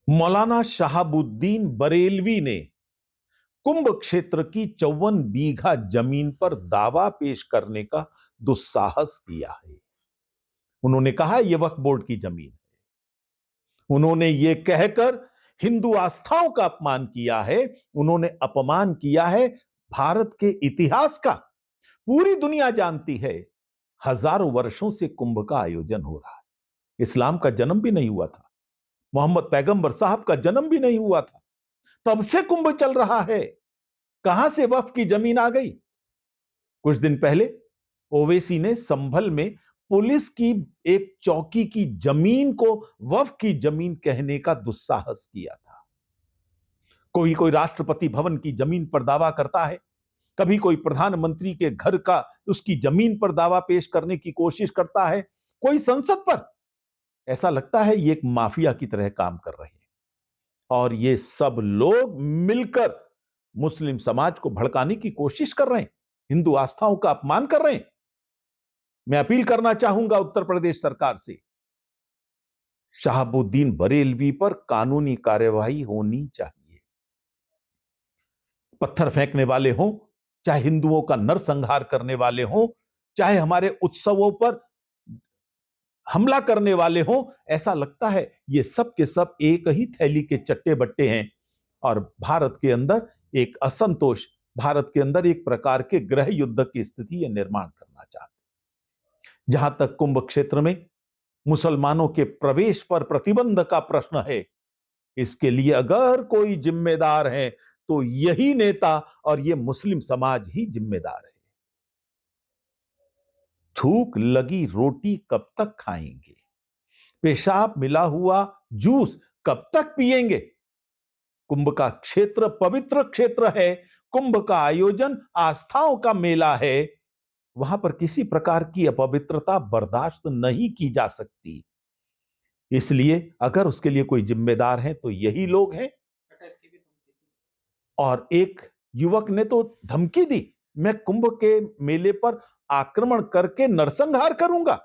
मौलाना शहाबुद्दीन बरेलवी ने कुंभ क्षेत्र की 54 बीघा जमीन पर दावा पेश करने का दुस्साहस किया है। उन्होंने कहा यह वक्फ बोर्ड की जमीन है। उन्होंने यह कहकर हिंदू आस्थाओं का अपमान किया है। उन्होंने अपमान किया है भारत के इतिहास का। पूरी दुनिया जानती है हजारों वर्षों से कुंभ का आयोजन हो रहा है। इस्लाम का जन्म भी नहीं हुआ था, मोहम्मद पैगंबर साहब का जन्म भी नहीं हुआ था, तब से कुंभ चल रहा है। कहां से वक्फ की जमीन आ गई? कुछ दिन पहले ओवैसी ने संभल में पुलिस की एक चौकी की जमीन को वक्फ की जमीन कहने का दुस्साहस किया था। कोई कोई राष्ट्रपति भवन की जमीन पर दावा करता है, कभी कोई प्रधानमंत्री के घर का उसकी जमीन पर दावा पेश करने की कोशिश करता है, कोई संसद पर। ऐसा लगता है ये एक माफिया की तरह काम कर रहे हैं और ये सब लोग मिलकर मुस्लिम समाज को भड़काने की कोशिश कर रहे हैं, हिंदू आस्थाओं का अपमान कर रहे हैं। मैं अपील करना चाहूंगा उत्तर प्रदेश सरकार से, शहाबुद्दीन बरेलवी पर कानूनी कार्यवाही होनी चाहिए। पत्थर फेंकने वाले हों, चाहे हिंदुओं का नरसंहार करने वाले हों, चाहे हमारे उत्सवों पर हमला करने वाले हों, ऐसा लगता है ये सब के सब एक ही थैली के चट्टे बट्टे हैं और भारत के अंदर एक असंतोष, भारत के अंदर एक प्रकार के गृह युद्ध की स्थिति ये निर्माण करना चाहते हैं। जहां तक कुंभ क्षेत्र में मुसलमानों के प्रवेश पर प्रतिबंध का प्रश्न है, इसके लिए अगर कोई जिम्मेदार है तो यही नेता और ये मुस्लिम समाज ही जिम्मेदार है। थूक लगी रोटी कब तक खाएंगे? पेशाब मिला हुआ जूस कब तक पिएंगे? कुंभ का क्षेत्र पवित्र क्षेत्र है, कुंभ का आयोजन आस्थाओं का मेला है, वहां पर किसी प्रकार की अपवित्रता बर्दाश्त नहीं की जा सकती। इसलिए अगर उसके लिए कोई जिम्मेदार है तो यही लोग हैं। और एक युवक ने तो धमकी दी, मैं कुंभ के मेले पर आक्रमण करके नरसंहार करूंगा।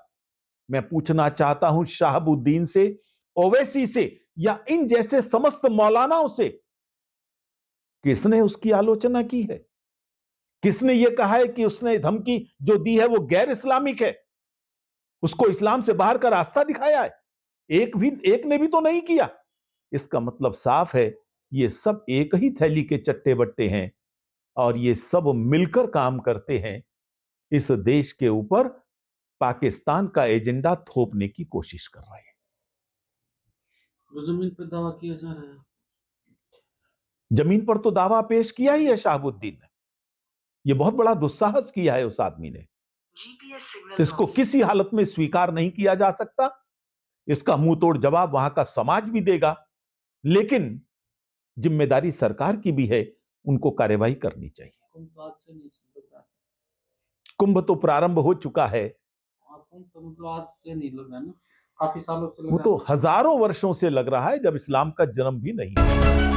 मैं पूछना चाहता हूं शहाबुद्दीन से, ओवैसी से या इन जैसे समस्त मौलानाओं से, किसने उसकी आलोचना की है? किसने यह कहा है कि उसने धमकी जो दी है वो गैर इस्लामिक है, उसको इस्लाम से बाहर का रास्ता दिखाया है? एक ने भी तो नहीं किया। इसका मतलब साफ है ये सब एक ही थैली के चट्टे बट्टे हैं और ये सब मिलकर काम करते हैं इस देश के ऊपर पाकिस्तान का एजेंडा थोपने की कोशिश कर रहे हैं। जमीन पर दावा किया जा रहा है। जमीन पर तो दावा पेश किया ही है शहाबुद्दीन ने। यह बहुत बड़ा दुस्साहस किया है उस आदमी ने। तो इसको किसी हालत में स्वीकार नहीं किया जा सकता। इसका मुंह तोड़ जवाब वहां का समाज भी देगा, लेकिन जिम्मेदारी सरकार की भी है, उनको कार्यवाही करनी चाहिए। कुंभ तो प्रारंभ हो चुका है। तो आज से नहीं लग रहा ना, काफी सालों से लग वो रहा तो हजारों वर्षों से लग रहा है, जब इस्लाम का जन्म भी नहीं हुआ।